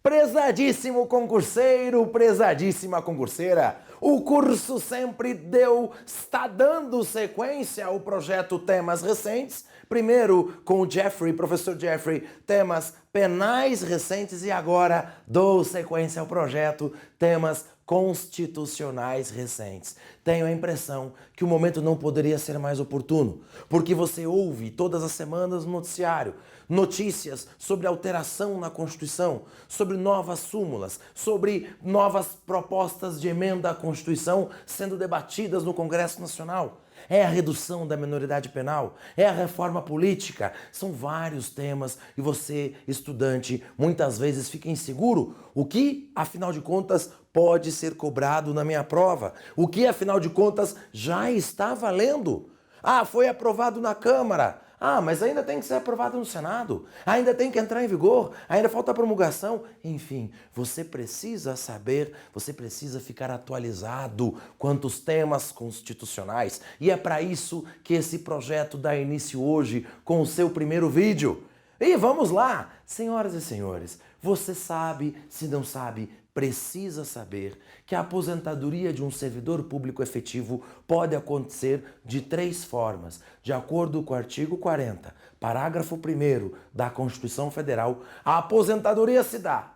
Prezadíssimo concurseiro, prezadíssima concurseira, o curso sempre está dando sequência ao projeto Temas Recentes. Primeiro com o Jeffrey, professor Jeffrey, temas penais recentes e agora dou sequência ao projeto Temas constitucionais recentes. Tenho a impressão que o momento não poderia ser mais oportuno, porque você ouve todas as semanas no noticiário notícias sobre alteração na Constituição, sobre novas súmulas, sobre novas propostas de emenda à Constituição sendo debatidas no Congresso Nacional. É a redução da minoridade penal, é a reforma política, são vários temas e você, estudante, muitas vezes fica inseguro. O que, afinal de contas, pode ser cobrado na minha prova? O que, afinal de contas, já está valendo? Ah, foi aprovado na Câmara. Ah, mas ainda tem que ser aprovado no Senado, ainda tem que entrar em vigor, ainda falta a promulgação. Enfim, você precisa saber, você precisa ficar atualizado quanto aos temas constitucionais. E é para isso que esse projeto dá início hoje com o seu primeiro vídeo. E vamos lá! Senhoras e senhores, você sabe, se não sabe, precisa saber que a aposentadoria de um servidor público efetivo pode acontecer de 3 formas. De acordo com o artigo 40, parágrafo 1º da Constituição Federal, a aposentadoria se dá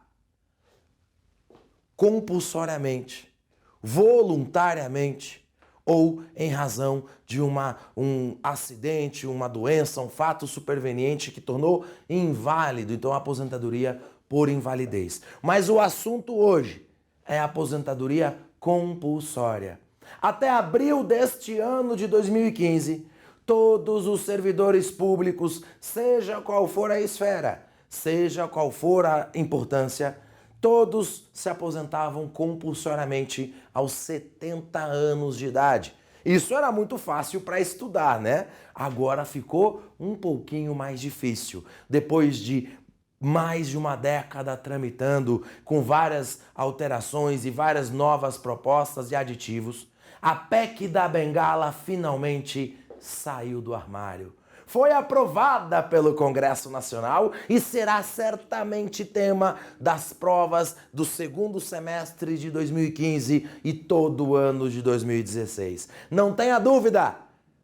compulsoriamente, voluntariamente ou em razão de um acidente, uma doença, um fato superveniente que tornou inválido, então a aposentadoria por invalidez. Mas o assunto hoje é a aposentadoria compulsória. Até abril deste ano de 2015, todos os servidores públicos, seja qual for a esfera, seja qual for a importância, todos se aposentavam compulsoriamente aos 70 anos de idade. Isso era muito fácil para estudar, né? Agora ficou um pouquinho mais difícil. Depois de mais de uma década tramitando, com várias alterações e várias novas propostas e aditivos, a PEC da Bengala finalmente saiu do armário. Foi aprovada pelo Congresso Nacional e será certamente tema das provas do segundo semestre de 2015 e todo o ano de 2016. Não tenha dúvida,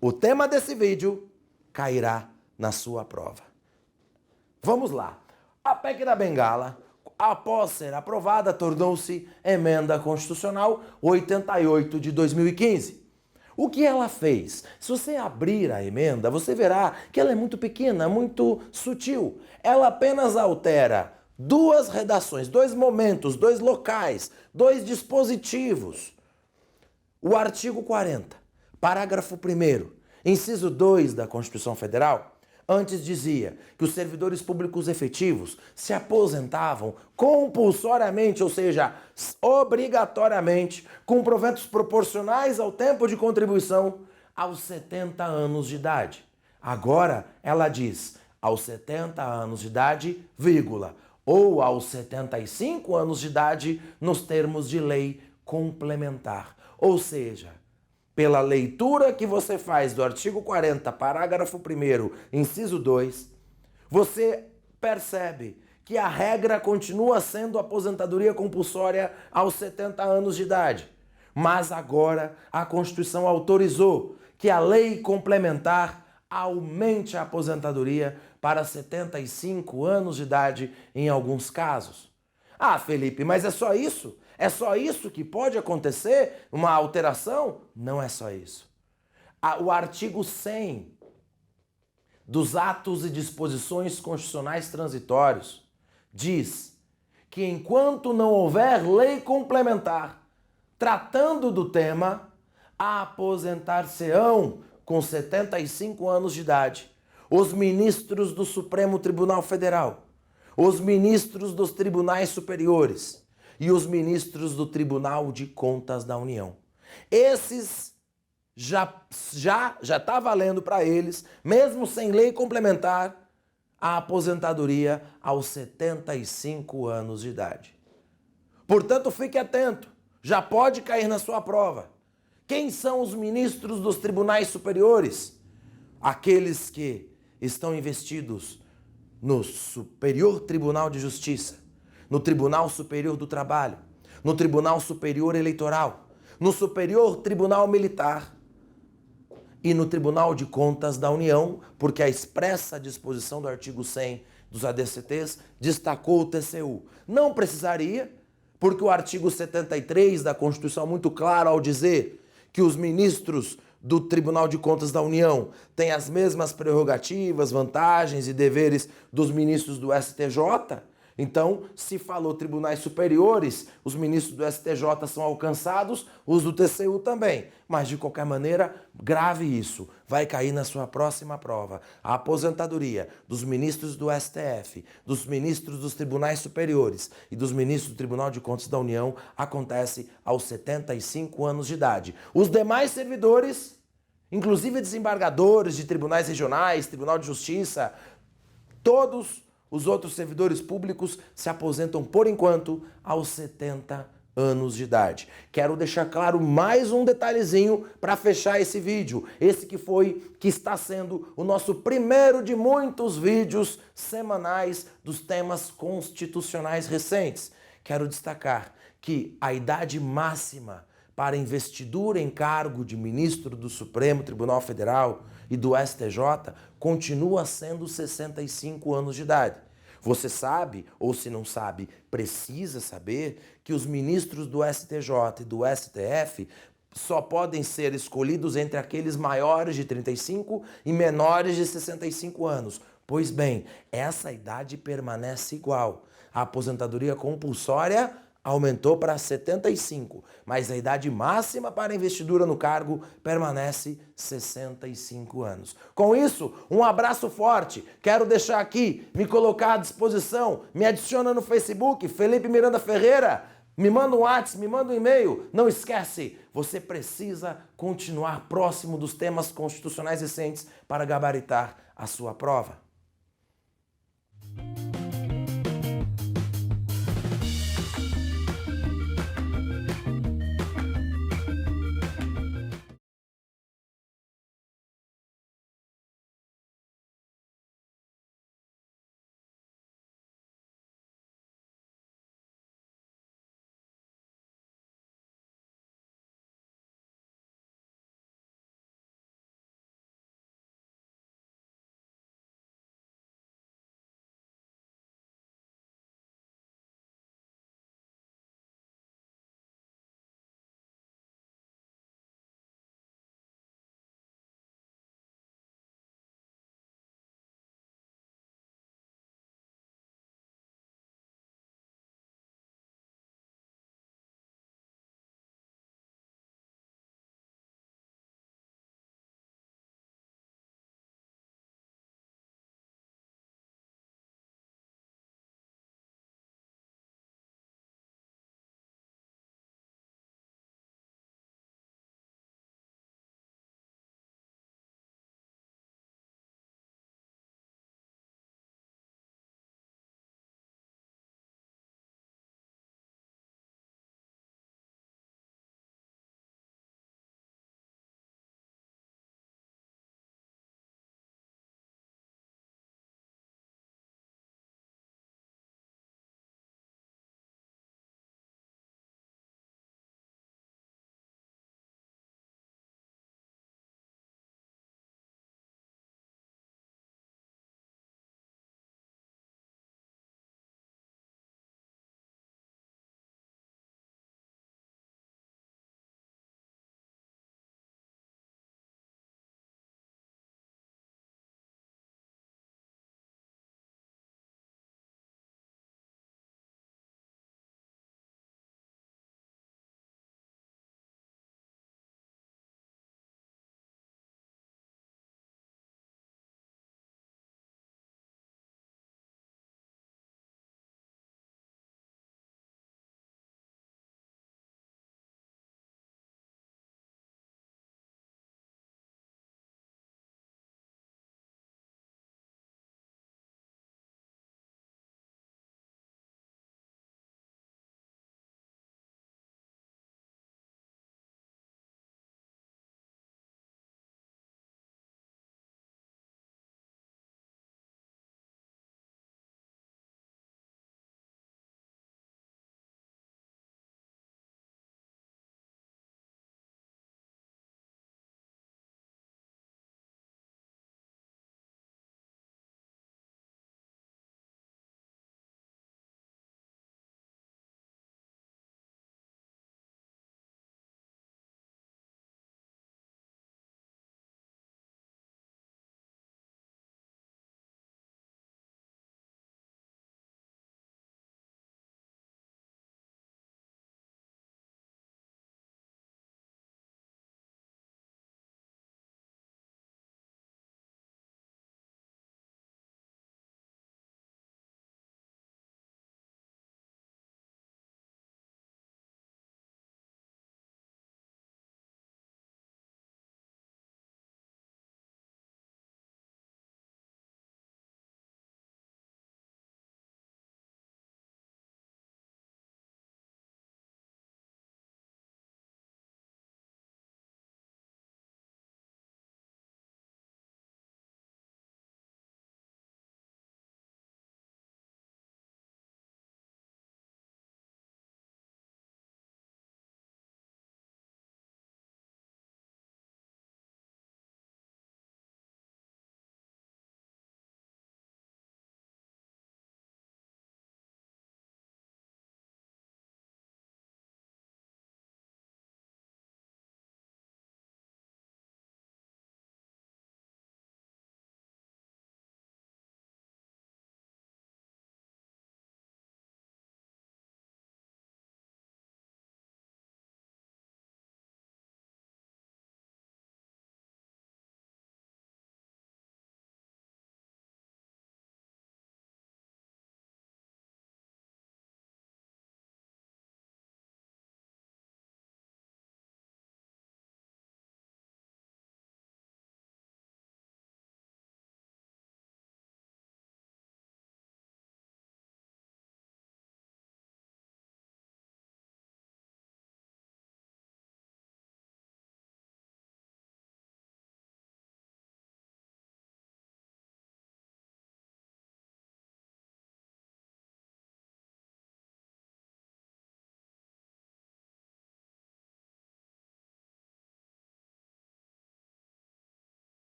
o tema desse vídeo cairá na sua prova. Vamos lá. A PEC da Bengala, após ser aprovada, tornou-se Emenda Constitucional 88 de 2015. O que ela fez? Se você abrir a emenda, você verá que ela é muito pequena, muito sutil. Ela apenas altera 2 redações, 2 momentos, 2 locais, 2 dispositivos. O artigo 40, parágrafo 1º, inciso 2 da Constituição Federal, antes dizia que os servidores públicos efetivos se aposentavam compulsoriamente, ou seja, obrigatoriamente, com proventos proporcionais ao tempo de contribuição, aos 70 anos de idade. Agora ela diz aos 70 anos de idade, vírgula, ou aos 75 anos de idade nos termos de lei complementar. Ou seja, pela leitura que você faz do artigo 40, parágrafo 1º, inciso 2, você percebe que a regra continua sendo aposentadoria compulsória aos 70 anos de idade. Mas agora a Constituição autorizou que a lei complementar aumente a aposentadoria para 75 anos de idade em alguns casos. Ah, Felipe, mas é só isso? É só isso que pode acontecer? Uma alteração? Não é só isso. O artigo 100 dos atos e disposições constitucionais transitórios diz que enquanto não houver lei complementar tratando do tema, aposentar-se-ão com 75 anos de idade os ministros do Supremo Tribunal Federal, os ministros dos tribunais superiores e os ministros do Tribunal de Contas da União. Esses já está valendo para eles, mesmo sem lei complementar, a aposentadoria aos 75 anos de idade. Portanto, fique atento, já pode cair na sua prova. Quem são os ministros dos tribunais superiores? Aqueles que estão investidos no Superior Tribunal de Justiça, no Tribunal Superior do Trabalho, no Tribunal Superior Eleitoral, no Superior Tribunal Militar e no Tribunal de Contas da União, porque a expressa disposição do artigo 100 dos ADCTs destacou o TCU. Não precisaria, porque o artigo 73 da Constituição é muito claro ao dizer que os ministros do Tribunal de Contas da União têm as mesmas prerrogativas, vantagens e deveres dos ministros do STJ. Então, se falou tribunais superiores, os ministros do STJ são alcançados, os do TCU também. Mas, de qualquer maneira, grave isso. Vai cair na sua próxima prova. A aposentadoria dos ministros do STF, dos ministros dos tribunais superiores e dos ministros do Tribunal de Contas da União acontece aos 75 anos de idade. Os demais servidores, inclusive desembargadores de tribunais regionais, Tribunal de Justiça, todos os outros servidores públicos se aposentam, por enquanto, aos 70 anos de idade. Quero deixar claro mais um detalhezinho para fechar esse vídeo. Esse que está sendo o nosso primeiro de muitos vídeos semanais dos temas constitucionais recentes. Quero destacar que a idade máxima para investidura em cargo de ministro do Supremo Tribunal Federal e do STJ continua sendo 65 anos de idade. Você sabe, ou se não sabe, precisa saber que os ministros do STJ e do STF só podem ser escolhidos entre aqueles maiores de 35 e menores de 65 anos. Pois bem, essa idade permanece igual. A aposentadoria compulsória aumentou para 75, mas a idade máxima para investidura no cargo permanece 65 anos. Com isso, um abraço forte. Quero deixar aqui, me colocar à disposição. Me adiciona no Facebook, Felipe Miranda Ferreira. Me manda um WhatsApp, me manda um e-mail. Não esquece, você precisa continuar próximo dos temas constitucionais recentes para gabaritar a sua prova.